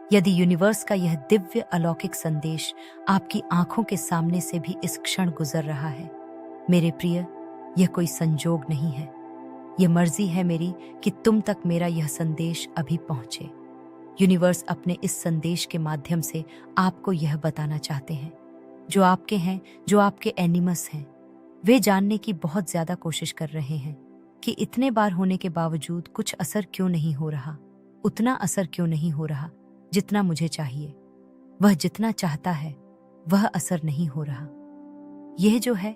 यदि यूनिवर्स का यह दिव्य अलौकिक संदेश आपकी आंखों के सामने से भी इस क्षण गुजर रहा है, मेरे प्रिय, यह कोई संजोग नहीं है। यह मर्जी है मेरी कि तुम तक मेरा यह संदेश अभी पहुंचे। यूनिवर्स अपने इस संदेश के माध्यम से आपको यह बताना चाहते हैं, जो आपके हैं, जो आपके एनिमस हैं, वे जानने की बहुत ज्यादा कोशिश कर रहे हैं कि इतने बार होने के बावजूद कुछ असर क्यों नहीं हो रहा, उतना असर क्यों नहीं हो रहा जितना मुझे चाहिए। वह जितना चाहता है वह असर नहीं हो रहा। यह जो है,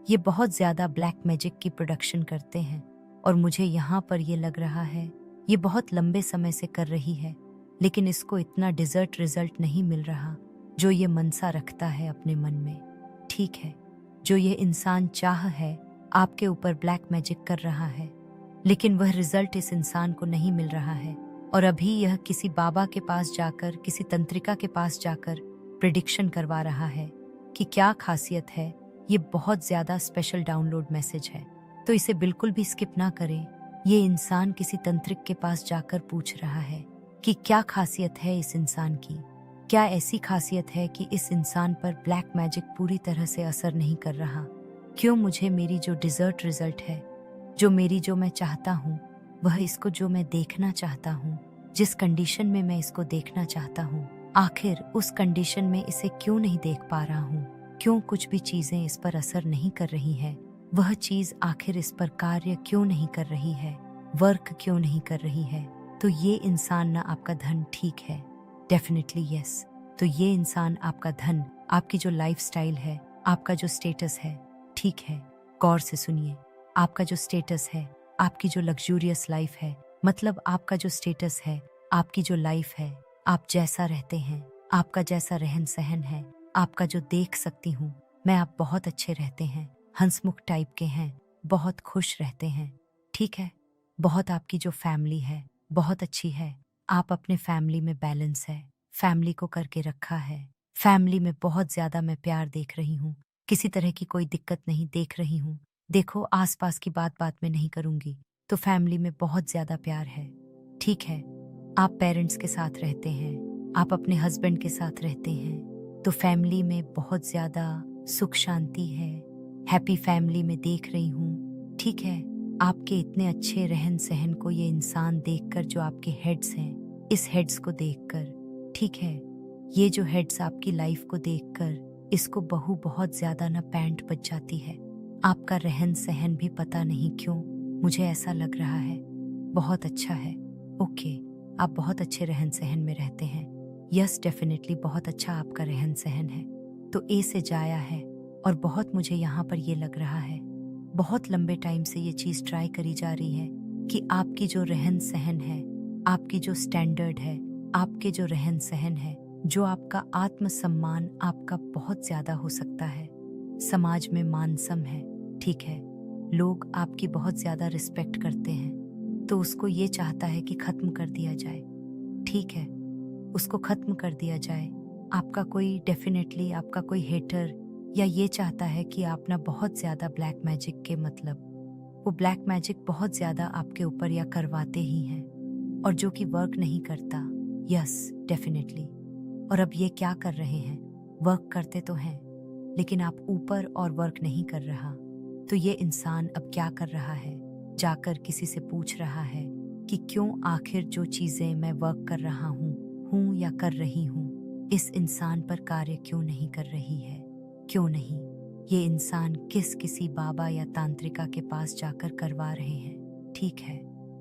ये बहुत ज्यादा ब्लैक मैजिक की प्रोडक्शन करते हैं और मुझे यहाँ पर यह लग रहा है ये बहुत लंबे समय से कर रही है, लेकिन इसको इतना डिजर्ट रिजल्ट नहीं मिल रहा जो ये मनसा रखता है अपने मन में। ठीक है, जो ये इंसान चाह है आपके ऊपर ब्लैक मैजिक कर रहा है, लेकिन वह रिजल्ट इस इंसान को नहीं मिल रहा है। और अभी यह किसी बाबा के पास जाकर, किसी तंत्रिका के पास जाकर प्रिडिक्शन करवा रहा है कि क्या खासियत है। ये बहुत ज्यादा स्पेशल डाउनलोड मैसेज है, तो इसे बिल्कुल भी स्किप ना करें। ये इंसान किसी तंत्रिक के पास जाकर पूछ रहा है कि क्या खासियत है इस इंसान की, क्या ऐसी खासियत है कि इस इंसान पर ब्लैक मैजिक पूरी तरह से असर नहीं कर रहा। क्यों मुझे मेरी जो डिजर्ट रिजल्ट है, जो मैं चाहता हूँ, वह इसको जो मैं देखना चाहता हूँ, जिस कंडीशन में मैं इसको देखना चाहता हूँ, आखिर उस कंडीशन में इसे क्यों नहीं देख पा रहा हूँ। क्यों कुछ भी चीजें इस पर असर नहीं कर रही है, वह चीज आखिर इस पर कार्य क्यों नहीं कर रही है, वर्क क्यों नहीं कर रही है। तो ये इंसान ना आपका धन, ठीक है, डेफिनेटली यस। तो ये इंसान आपका धन, आपकी जो लाइफस्टाइल है, आपका जो स्टेटस है, ठीक है, गौर से सुनिए, आपका जो स्टेटस है, आपकी जो लग्जूरियस लाइफ है, मतलब आपका जो स्टेटस है, आपकी जो लाइफ है, आप जैसा रहते हैं, आपका जैसा रहन सहन है, आपका जो देख सकती हूँ मैं, आप बहुत अच्छे रहते हैं, हंसमुख टाइप के हैं, बहुत खुश रहते हैं, ठीक है। बहुत आपकी जो फैमिली है बहुत अच्छी है, आप अपने फैमिली में बैलेंस है, फैमिली को करके रखा है, फैमिली में बहुत ज्यादा मैं प्यार देख रही हूँ, किसी तरह की कोई दिक्कत नहीं देख रही हूँ। देखो, आसपास की बात में नहीं करूंगी, तो फैमिली में बहुत ज्यादा प्यार है, ठीक है। आप पेरेंट्स के साथ रहते हैं, आप अपने हस्बैंड के साथ रहते हैं, तो फैमिली में बहुत ज्यादा सुख शांति है, हैप्पी फैमिली में देख रही हूँ, ठीक है। आपके इतने अच्छे रहन सहन को ये इंसान देखकर, जो आपके हेड्स हैं, इस हेड्स को देखकर, ठीक है, ये जो हेड्स आपकी लाइफ को देखकर, इसको बहू बहुत ज्यादा ना पैंट बच जाती है। आपका रहन सहन भी पता नहीं क्यों मुझे ऐसा लग रहा है बहुत अच्छा है। ओके, आप बहुत अच्छे रहन सहन में रहते हैं, यस डेफिनेटली बहुत अच्छा आपका रहन सहन है। तो ए से जाया है, और बहुत मुझे यहाँ पर ये लग रहा है, बहुत लंबे टाइम से ये चीज ट्राई करी जा रही है कि आपकी जो रहन सहन है, आपकी जो स्टैंडर्ड है, आपके जो रहन सहन है, जो आपका आत्मसम्मान आपका बहुत ज्यादा हो सकता है, समाज में मान सम है, ठीक है, लोग आपकी बहुत ज्यादा रिस्पेक्ट करते हैं, तो उसको ये चाहता है कि खत्म कर दिया जाए, ठीक है, उसको खत्म कर दिया जाए। आपका कोई डेफिनेटली आपका कोई हेटर या ये चाहता है कि आप ना बहुत ज्यादा ब्लैक मैजिक के, मतलब वो ब्लैक मैजिक बहुत ज्यादा आपके ऊपर या करवाते ही हैं, और जो कि वर्क नहीं करता, यस डेफिनेटली। और अब ये क्या कर रहे हैं, वर्क करते तो हैं, लेकिन आप ऊपर और वर्क नहीं कर रहा। तो ये इंसान अब क्या कर रहा है, जाकर किसी से पूछ रहा है कि क्यों आखिर जो चीजें मैं वर्क कर रहा हूँ या कर रही हूँ, इस इंसान पर कार्य क्यों नहीं कर रही है, क्यों नहीं। ये इंसान किसी बाबा या तांत्रिका के पास जाकर करवा रहे हैं, ठीक है,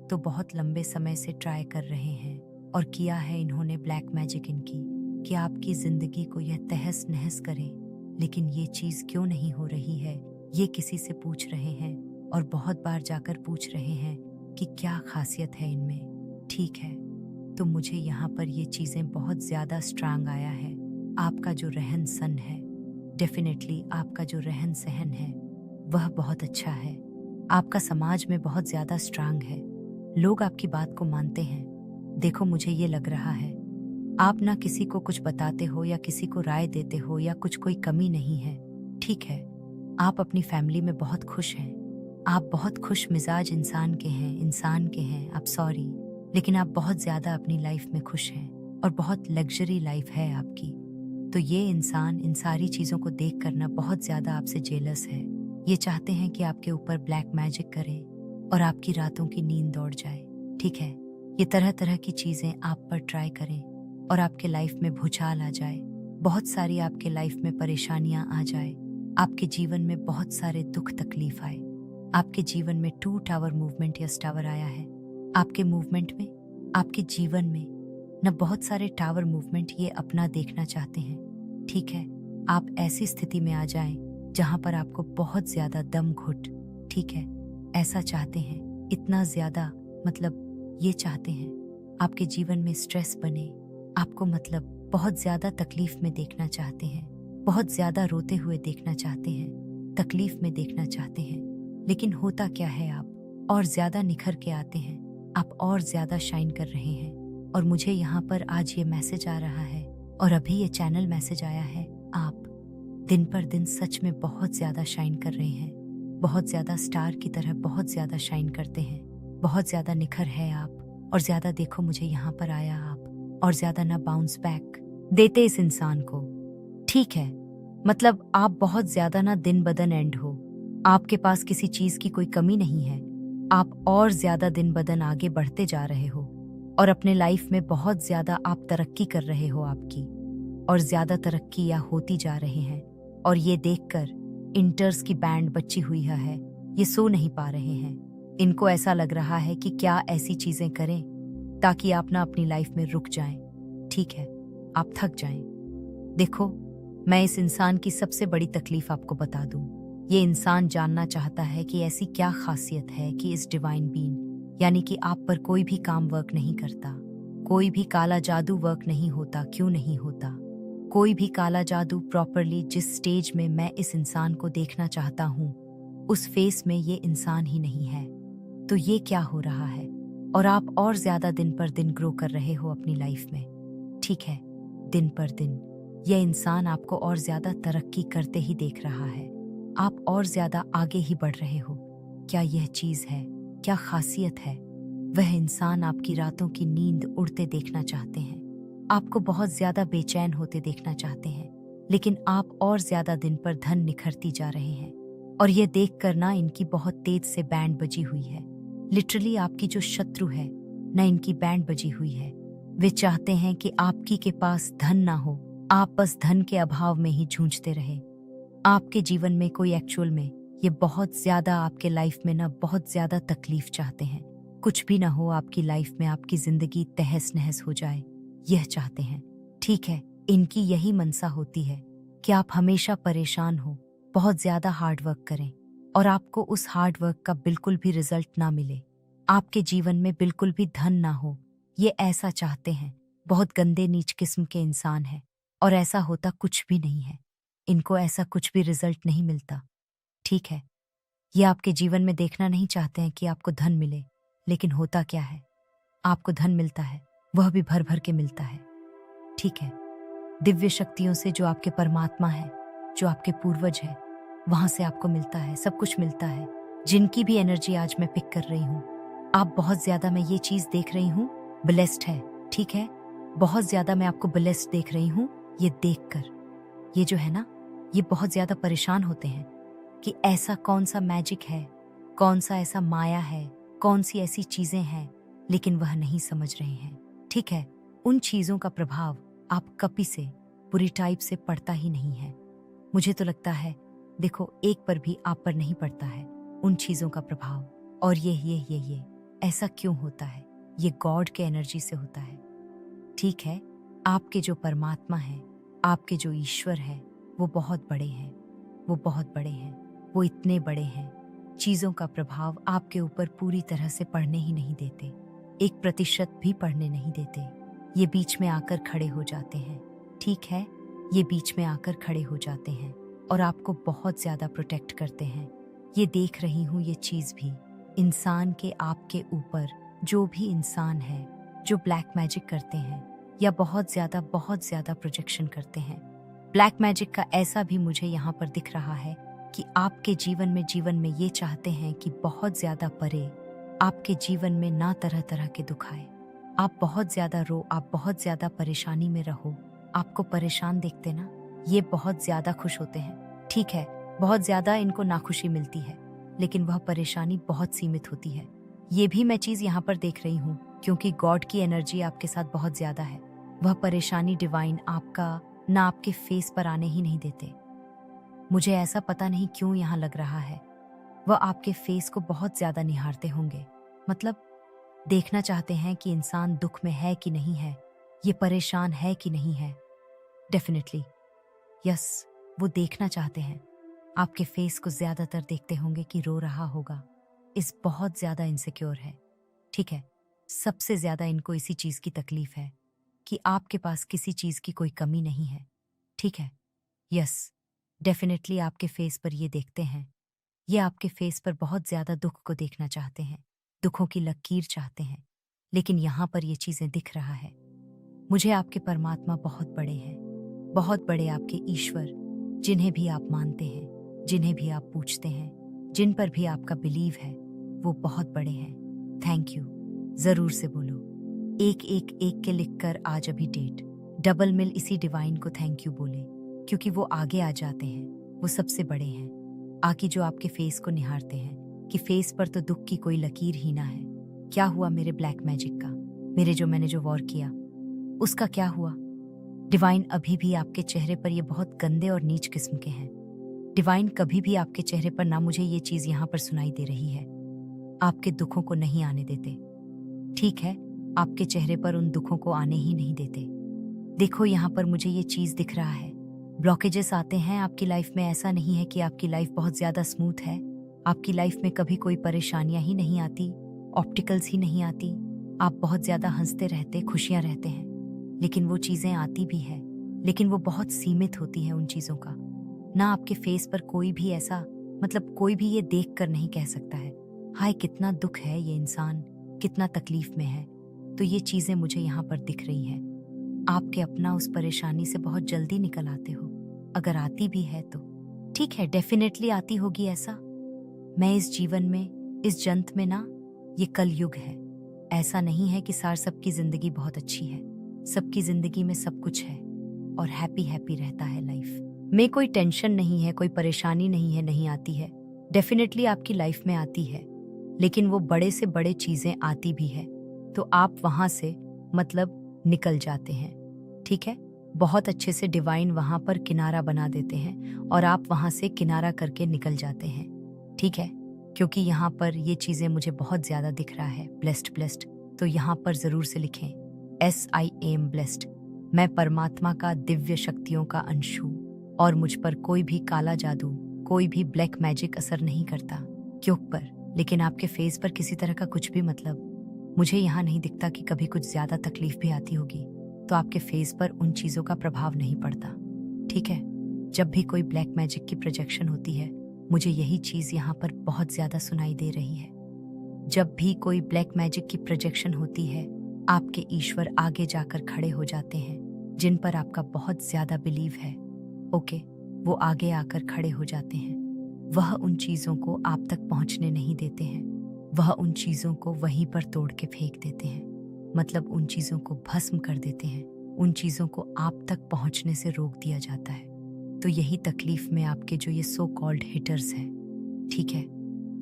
तो बहुत लंबे समय से ट्राई कर रहे हैं और किया है इन्होंने ब्लैक मैजिक इनकी कि आपकी जिंदगी को यह तहस नहस करें, लेकिन ये चीज क्यों नहीं हो रही है। ये किसी से पूछ रहे हैं और बहुत बार जाकर पूछ रहे हैं कि क्या खासियत है इनमें, ठीक है। तो मुझे यहाँ पर ये चीजें बहुत ज्यादा स्ट्रांग आया है। आपका जो रहन सहन है, डेफिनेटली आपका जो रहन सहन है वह बहुत अच्छा है, आपका समाज में बहुत ज्यादा स्ट्रांग है, लोग आपकी बात को मानते हैं। देखो, मुझे ये लग रहा है आप ना किसी को कुछ बताते हो या किसी को राय देते हो या कुछ कोई कमी नहीं है, ठीक है। आप अपनी फैमिली में बहुत खुश हैं, आप बहुत खुश मिजाज इंसान के हैं, आप सॉरी, लेकिन आप बहुत ज्यादा अपनी लाइफ में खुश हैं, और बहुत लग्जरी लाइफ है आपकी। तो ये इंसान इन सारी चीज़ों को देख कर ना बहुत ज़्यादा आपसे जेलस है। ये चाहते हैं कि आपके ऊपर ब्लैक मैजिक करें और आपकी रातों की नींद दौड़ जाए। ठीक है, ये तरह तरह की चीज़ें आप पर ट्राई करें और आपके लाइफ में भूचाल आ जाए, बहुत सारी आपके लाइफ में परेशानियां आ जाए, आपके जीवन में बहुत सारे दुख तकलीफ आए, आपके जीवन में 2 टावर मूवमेंट या टावर आया है। आपके मूवमेंट में, आपके जीवन में न बहुत सारे टावर मूवमेंट ये अपना देखना चाहते हैं। ठीक है, आप ऐसी स्थिति में आ जाएं जहां पर आपको बहुत ज्यादा दम घुट, ठीक है, ऐसा चाहते हैं, इतना ज्यादा, मतलब ये चाहते हैं आपके जीवन में स्ट्रेस बने, आपको मतलब बहुत ज्यादा तकलीफ में देखना चाहते हैं, बहुत ज्यादा रोते हुए देखना चाहते हैं, तकलीफ में देखना चाहते हैं। लेकिन होता क्या है, आप और ज्यादा निखर के आते हैं, आप और ज्यादा शाइन कर रहे हैं। और मुझे यहाँ पर आज ये मैसेज आ रहा है और अभी ये चैनल मैसेज आया है, आप दिन पर दिन सच में बहुत ज्यादा शाइन कर रहे हैं, बहुत ज्यादा स्टार की तरह बहुत ज्यादा शाइन करते हैं, बहुत ज्यादा निखर है आप। और ज्यादा देखो मुझे यहाँ पर आया आप, और ज्यादा ना बाउंस बैक देते इस इंसान को। ठीक है, मतलब आप बहुत ज्यादा ना दिन बदन एंड हो, आपके पास किसी चीज की कोई कमी नहीं है, आप और ज्यादा दिन बदन आगे बढ़ते जा रहे हो और अपने लाइफ में बहुत ज्यादा आप तरक्की कर रहे हो आपकी, और ज्यादा तरक्की या होती जा रहे हैं। और ये देखकर इंटर्स की बैंड बची हुई है, ये सो नहीं पा रहे हैं। इनको ऐसा लग रहा है कि क्या ऐसी चीजें करें ताकि आप ना अपनी लाइफ में रुक जाएं। ठीक है, आप थक जाएं। देखो, मैं इस इंसान की सबसे बड़ी तकलीफ आपको बता दूं। ये इंसान जानना चाहता है कि ऐसी क्या खासियत है कि इस डिवाइन बीइंग, यानी कि आप पर कोई भी काम वर्क नहीं करता, कोई भी काला जादू वर्क नहीं होता। क्यों नहीं होता? कोई भी काला जादू प्रॉपरली जिस स्टेज में मैं इस इंसान को देखना चाहता हूँ, उस फेस में ये इंसान ही नहीं है। तो ये क्या हो रहा है? और आप और ज्यादा दिन पर दिन ग्रो कर रहे हो अपनी लाइफ में। ठीक है, दिन पर दिन यह इंसान आपको और ज्यादा तरक्की करते ही देख रहा है, आप और ज्यादा आगे ही बढ़ रहे हो। क्या यह चीज है? क्या खासियत है? वह इंसान आपकी रातों की नींद उड़ते देखना चाहते हैं, आपको बहुत ज्यादा बेचैन होते देखना चाहते हैं, लेकिन आप और ज्यादा दिन पर धन निखरती जा रहे हैं। और यह देख कर ना इनकी बहुत तेज से बैंड बजी हुई है। लिटरली आपकी जो शत्रु है ना, इनकी बैंड बजी हुई है। वे चाहते हैं कि आपकी के पास धन ना हो, आप बस धन के अभाव में ही जूझते रहे। आपके जीवन में कोई एक्चुअल में ये बहुत ज्यादा आपके लाइफ में ना बहुत ज्यादा तकलीफ चाहते हैं। कुछ भी ना हो आपकी लाइफ में, आपकी जिंदगी तहस नहस हो जाए, यह चाहते हैं। ठीक है, इनकी यही मनसा होती है कि आप हमेशा परेशान हो, बहुत ज्यादा हार्ड वर्क करें और आपको उस हार्ड वर्क का बिल्कुल भी रिजल्ट ना मिले, आपके जीवन में बिल्कुल भी धन ना हो। ये ऐसा चाहते हैं। बहुत गंदे नीच किस्म के इंसान है और ऐसा होता कुछ भी नहीं है। इनको ऐसा कुछ भी रिजल्ट नहीं मिलता। ठीक है, ये आपके जीवन में देखना नहीं चाहते हैं कि आपको धन मिले, लेकिन होता क्या है, आपको धन मिलता है, वह भी भर भर के मिलता है। ठीक है, दिव्य शक्तियों से, जो आपके परमात्मा है, जो आपके पूर्वज है, वहां से आपको मिलता है, सब कुछ मिलता है। जिनकी भी एनर्जी आज मैं पिक कर रही हूँ, आप बहुत ज्यादा, मैं ये चीज देख रही हूँ, ब्लेस्ड है। ठीक है, बहुत ज्यादा मैं आपको ब्लेस्ड देख रही हूँ। ये देखकर ये जो है ना, ये बहुत ज्यादा परेशान होते हैं कि ऐसा कौन सा मैजिक है, कौन सा ऐसा माया है, कौन सी ऐसी चीजें हैं, लेकिन वह नहीं समझ रहे हैं। ठीक है, उन चीजों का प्रभाव आप कभी से पूरी टाइप से पड़ता ही नहीं है। मुझे तो लगता है, देखो, एक पर भी आप पर नहीं पड़ता है उन चीजों का प्रभाव। और ये ऐसा क्यों होता है? ये गॉड के एनर्जी से होता है। ठीक है, आपके जो परमात्मा है, आपके जो ईश्वर है, वो बहुत बड़े हैं, वो बहुत बड़े हैं, वो इतने बड़े हैं, चीजों का प्रभाव आपके ऊपर पूरी तरह से पड़ने ही नहीं देते, 1% भी पड़ने नहीं देते। ये बीच में आकर खड़े हो जाते हैं। ठीक है, ये बीच में आकर खड़े हो जाते हैं और आपको बहुत ज्यादा प्रोटेक्ट करते हैं। ये देख रही हूँ ये चीज भी, इंसान के आपके ऊपर जो भी इंसान है जो ब्लैक मैजिक करते हैं या बहुत ज्यादा प्रोजेक्शन करते हैं, ब्लैक मैजिक का ऐसा भी मुझे यहाँ पर दिख रहा है कि आपके जीवन में ये चाहते हैं कि बहुत ज्यादा परे आपके जीवन में ना तरह तरह के दुख आए, आप बहुत ज्यादा रो, आप बहुत ज्यादा परेशानी में रहो, आपको परेशान देखते ना, ये बहुत ज्यादा खुश होते हैं। ठीक है, बहुत ज्यादा इनको नाखुशी मिलती है, लेकिन वह परेशानी बहुत सीमित होती है। ये भी मैं चीज यहाँ पर देख रही हूँ, क्योंकि गॉड की एनर्जी आपके साथ बहुत ज्यादा है। वह परेशानी डिवाइन आपका ना आपके फेस पर आने ही नहीं देते। मुझे ऐसा पता नहीं क्यों यहाँ लग रहा है, वह आपके फेस को बहुत ज्यादा निहारते होंगे। मतलब देखना चाहते हैं कि इंसान दुख में है कि नहीं है, ये परेशान है कि नहीं है। डेफिनेटली यस, वो देखना चाहते हैं। आपके फेस को ज्यादातर देखते होंगे कि रो रहा होगा, इस बहुत ज्यादा इनसिक्योर है। ठीक है, सबसे ज्यादा इनको इसी चीज की तकलीफ है कि आपके पास किसी चीज की कोई कमी नहीं है। ठीक है, यस, डेफिनेटली आपके फेस पर ये देखते हैं। ये आपके फेस पर बहुत ज्यादा दुख को देखना चाहते हैं, दुखों की लकीर चाहते हैं। लेकिन यहाँ पर ये चीजें दिख रहा है। मुझे आपके परमात्मा बहुत बड़े हैं, बहुत बड़े आपके ईश्वर, जिन्हें भी आप मानते हैं, जिन्हें भी आप पूछते हैं, जिन पर भी आपका बिलीव है, वो बहुत बड़े हैं। थैंक यू जरूर से बोलो, एक एक एक के लिखकर आज अभी डेट डबल मिल इसी डिवाइन को थैंक यू बोले, क्योंकि वो आगे आ जाते हैं, वो सबसे बड़े हैं। आके जो आपके फेस को निहारते हैं कि फेस पर तो दुख की कोई लकीर ही ना है। क्या हुआ मेरे ब्लैक मैजिक का, मैंने जो वॉर किया उसका क्या हुआ? डिवाइन अभी भी आपके चेहरे पर ये बहुत गंदे और नीच किस्म के हैं। डिवाइन कभी भी आपके चेहरे पर ना मुझे ये चीज यहाँ पर सुनाई दे रही है, आपके दुखों को नहीं आने देते। ठीक है, आपके चेहरे पर उन दुखों को आने ही नहीं देते। देखो यहाँ पर मुझे ये चीज दिख रहा है, ब्लॉकेजेस आते हैं आपकी लाइफ में। ऐसा नहीं है कि आपकी लाइफ बहुत ज्यादा स्मूथ है, आपकी लाइफ में कभी कोई परेशानियां ही नहीं आती, ऑब्स्टिकल्स ही नहीं आती। आप बहुत ज्यादा हंसते रहते, खुशियां रहते हैं, लेकिन वो चीजें आती भी है, लेकिन वो बहुत सीमित होती है उन चीजों का। ना आपके फेस पर कोई भी ऐसा, मतलब कोई भी ये देख कर नहीं कह सकता है हाय कितना दुख है ये इंसान, कितना तकलीफ में है। तो ये चीजें मुझे यहाँ पर दिख रही हैं। आपके अपना उस परेशानी से बहुत जल्दी निकल आते हो, अगर आती भी है तो ठीक है, डेफिनेटली आती होगी। ऐसा मैं इस जीवन में, इस जंत में ना, ये कल युग है। ऐसा नहीं है कि सबकी जिंदगी बहुत अच्छी है, सबकी जिंदगी में सब कुछ है और हैप्पी हैप्पी रहता है लाइफ में। कोई टेंशन नहीं है, कोई परेशानी नहीं है, नहीं आती है। डेफिनेटली आपकी लाइफ में आती है, लेकिन वो बड़े से बड़े चीजें आती भी है, तो आप वहां से मतलब निकल जाते हैं। ठीक है, बहुत अच्छे से डिवाइन वहां पर किनारा बना देते हैं और आप वहां से किनारा करके निकल जाते हैं। ठीक है, क्योंकि यहाँ पर ये चीजें मुझे बहुत ज्यादा दिख रहा है। ब्लेस्ड ब्लेस्ड, तो यहाँ पर जरूर से लिखें SIM ब्लेस्ड। मैं परमात्मा का दिव्य शक्तियों का अंश हूँ और मुझ पर कोई भी काला जादू, कोई भी ब्लैक मैजिक असर नहीं करता। क्यों पर, लेकिन आपके फेस पर किसी तरह का कुछ भी, मतलब मुझे यहाँ नहीं दिखता कि कभी कुछ ज्यादा तकलीफ भी आती होगी, तो आपके फेस पर उन चीजों का प्रभाव नहीं पड़ता। ठीक है, जब भी कोई ब्लैक मैजिक की प्रोजेक्शन होती है, मुझे यही चीज यहाँ पर बहुत ज्यादा सुनाई दे रही है। जब भी कोई ब्लैक मैजिक की प्रोजेक्शन होती है, आपके ईश्वर आगे जाकर खड़े हो जाते हैं, जिन पर आपका बहुत ज्यादा बिलीव है। ओके, वो आगे आकर खड़े हो जाते हैं। वह उन चीजों को आप तक पहुंचने नहीं देते हैं, वह उन चीजों को वहीं पर तोड़ के फेंक देते हैं, मतलब उन चीजों को भस्म कर देते हैं, उन चीजों को आप तक पहुंचने से रोक दिया जाता है। तो यही तकलीफ में आपके जो ये सो कॉल्ड हिटर्स हैं, ठीक है,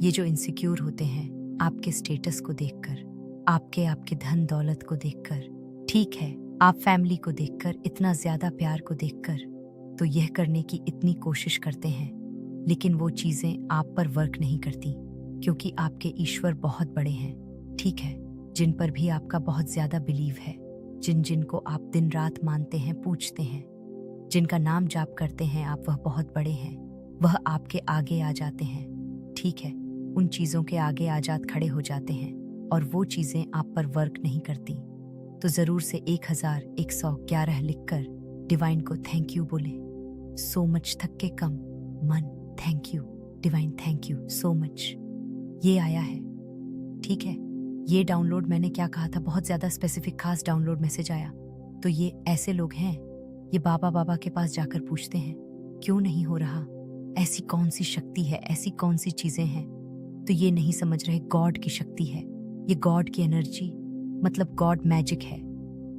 ये जो इनसिक्योर होते हैं आपके स्टेटस को देखकर, आपके धन दौलत को देखकर, ठीक है, आप फैमिली को देखकर, इतना ज्यादा प्यार को देखकर, तो यह करने की इतनी कोशिश करते हैं, लेकिन वो चीजें आप पर वर्क नहीं करती, क्योंकि आपके ईश्वर बहुत बड़े हैं। ठीक है, जिन पर भी आपका बहुत ज्यादा बिलीव है, जिन जिन को आप दिन रात मानते हैं, पूछते हैं, जिनका नाम जाप करते हैं आप, वह बहुत बड़े हैं, वह आपके आगे आ जाते हैं। ठीक है, उन चीजों के आगे आजाद खड़े हो जाते हैं और वो चीजें आप पर वर्क नहीं करती। तो जरूर से 1111 लिखकर डिवाइन को थैंक यू बोले। सो मच थक के कम मन, thank you divine, thank you so much. ये आया है, ठीक है, ये डाउनलोड मैंने क्या कहा था, बहुत ज्यादा स्पेसिफिक खास डाउनलोड मैसेज आया। तो ये ऐसे लोग हैं, ये बाबा के पास जाकर पूछते हैं क्यों नहीं हो रहा, ऐसी कौन सी शक्ति है, ऐसी कौन सी चीजें हैं। तो ये नहीं समझ रहे गॉड की शक्ति है, ये गॉड की एनर्जी, मतलब गॉड मैजिक है।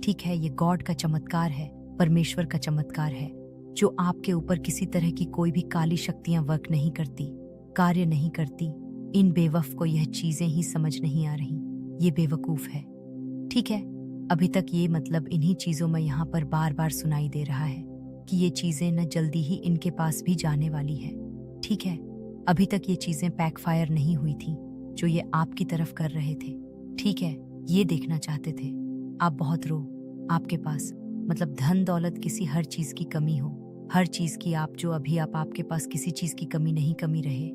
ठीक है, ये गॉड का चमत्कार है, परमेश्वर का चमत्कार है, जो आपके ऊपर किसी तरह की कोई भी काली शक्तियां वर्क नहीं करती, कार्य नहीं करती। इन बेवफ को यह चीजें ही समझ नहीं आ रही, ये बेवकूफ है। ठीक है, अभी तक ये मतलब इन्हीं चीजों में यहाँ पर बार बार सुनाई दे रहा है कि ये चीजें न जल्दी ही इनके पास भी जाने वाली है। ठीक है, अभी तक ये चीजें बैकफायर नहीं हुई थी जो ये आपकी तरफ कर रहे थे। ठीक है, ये देखना चाहते थे आप बहुत रो, आपके पास मतलब धन दौलत किसी हर चीज की कमी हो, हर चीज की आप जो अभी आपके पास किसी चीज की कमी नहीं, कमी रहे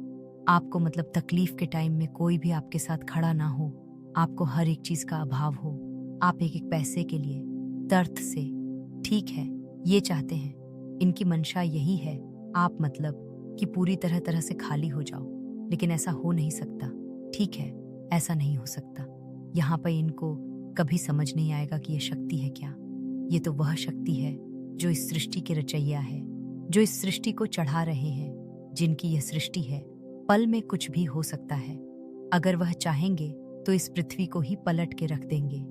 आपको, मतलब तकलीफ के टाइम में कोई भी आपके साथ खड़ा ना हो, आपको हर एक चीज का अभाव हो, आप एक एक पैसे के लिए दर्द से। ठीक है, ये चाहते हैं, इनकी मंशा यही है आप मतलब कि पूरी तरह से खाली हो जाओ, लेकिन ऐसा हो नहीं सकता। ठीक है, ऐसा नहीं हो सकता। यहाँ पर इनको कभी समझ नहीं आएगा कि ये शक्ति है क्या। ये तो वह शक्ति है जो इस सृष्टि के रचैया है, जो इस सृष्टि को चढ़ा रहे हैं, जिनकी यह सृष्टि है। पल में कुछ भी हो सकता है, अगर वह चाहेंगे तो इस पृथ्वी को ही पलट के रख देंगे।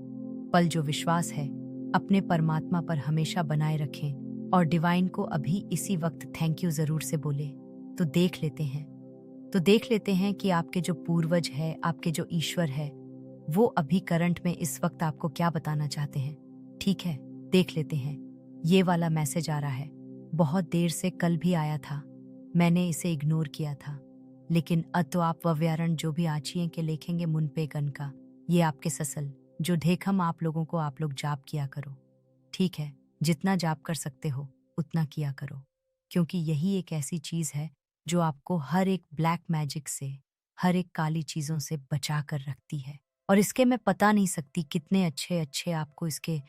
पल जो विश्वास है अपने परमात्मा पर हमेशा बनाए रखें और डिवाइन को अभी इसी वक्त थैंक यू जरूर से बोले, तो देख लेते हैं कि आपके जो पूर्वज है, आपके जो ईश्वर है, वो अभी करंट में इस वक्त आपको क्या बताना चाहते हैं। ठीक है, देख लेते हैं। ये वाला मैसेज आ रहा है, बहुत देर से कल भी आया था, मैंने इसे इग्नोर किया था, लेकिन अतो आप वव्यारण जो भी आचिए के लिखेंगे मुन पे गन का, ये आपके ससल जो ढेखम आप लोगों को आप लोग जाप किया करो। ठीक है, जितना जाप कर सकते हो उतना किया करो, क्योंकि यही एक ऐसी चीज है जो आपको हर एक ब्लैक मैजिक से, हर एक काली चीजों से बचा कर रखती है। और इसके मैं पता नहीं सकती कितने अच्छे अच्छे आपको इसके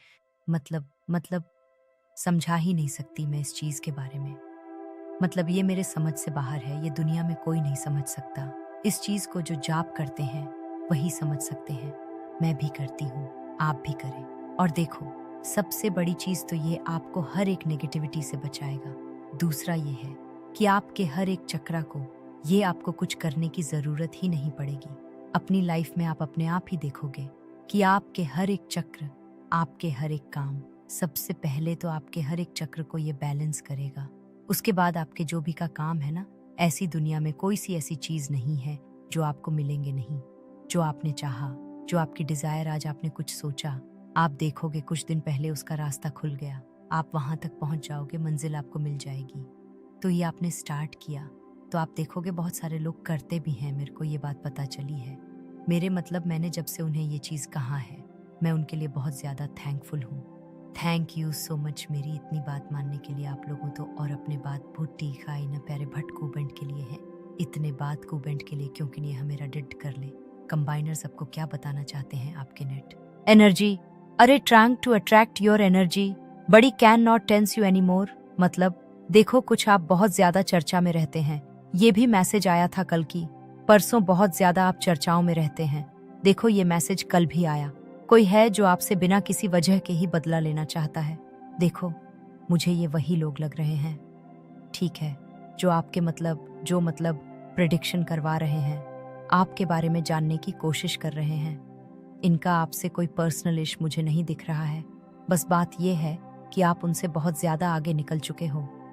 मतलब समझा ही नहीं सकती मैं इस चीज के बारे में। मतलब ये मेरे समझ से बाहर है, ये दुनिया में कोई नहीं समझ सकता। इस चीज को जो जाप करते हैं वही समझ सकते हैं। मैं भी करती हूँ, आप भी करें। और देखो, सबसे बड़ी चीज तो ये आपको हर एक नेगेटिविटी से बचाएगा। दूसरा ये है कि आपके हर एक चक्रा को ये आपको कुछ करने की जरूरत ही नहीं पड़ेगी। अपनी लाइफ में आप अपने आप ही देखोगे कि आपके हर एक चक्र, आपके हर एक काम, सबसे पहले तो आपके हर एक चक्र को ये बैलेंस करेगा। उसके बाद आपके जो भी का काम है ना, ऐसी दुनिया में कोई सी ऐसी चीज नहीं है जो आपको मिलेंगे नहीं। जो आपने चाहा, जो आपकी डिजायर, आज आपने कुछ सोचा, आप देखोगे कुछ दिन पहले उसका रास्ता खुल गया, आप वहां तक पहुंच जाओगे, मंजिल आपको मिल जाएगी। तो ये आपने स्टार्ट किया तो आप देखोगे बहुत सारे लोग करते भी हैं, मेरे को ये बात पता चली है। मेरे मतलब मैंने जब से उन्हें ये चीज़ कहा है, मैं उनके लिए बहुत ज़्यादा थैंकफुल हूँ। थैंक यू सो मच मेरी इतनी बात मानने के लिए आप लोगों तो। और अपने बात भुट्टी खाई न प्यारे भट्ट कूबेंट के लिए है, इतने बात कूबेंट के लिए क्योंकि नहीं हमें रेडिट कर ले। कंबाइनर सबको क्या बताना चाहते हैं आपके net energy. Are trying to attract your energy, बड़ी can not tense you any more. मतलब देखो, कुछ आप बहुत ज्यादा चर्चा में रहते हैं, ये भी मैसेज आया था कल की परसों, बहुत ज्यादा आप चर्चाओं में रहते हैं। देखो, ये मैसेज कल भी आया, कोई है जो आपसे बिना किसी वजह के ही बदला लेना चाहता है। देखो, मुझे ये वही लोग लग रहे हैं। ठीक है, जो आपके जो प्रेडिक्शन करवा रहे हैं, आपके बारे में जानने की कोशिश कर रहे हैं। इनका आपसे कोई पर्सनल इश्यू मुझे नहीं दिख रहा है, बस बात यह है कि आप उनसे बहुत ज्यादा आगे निकल चुके हो।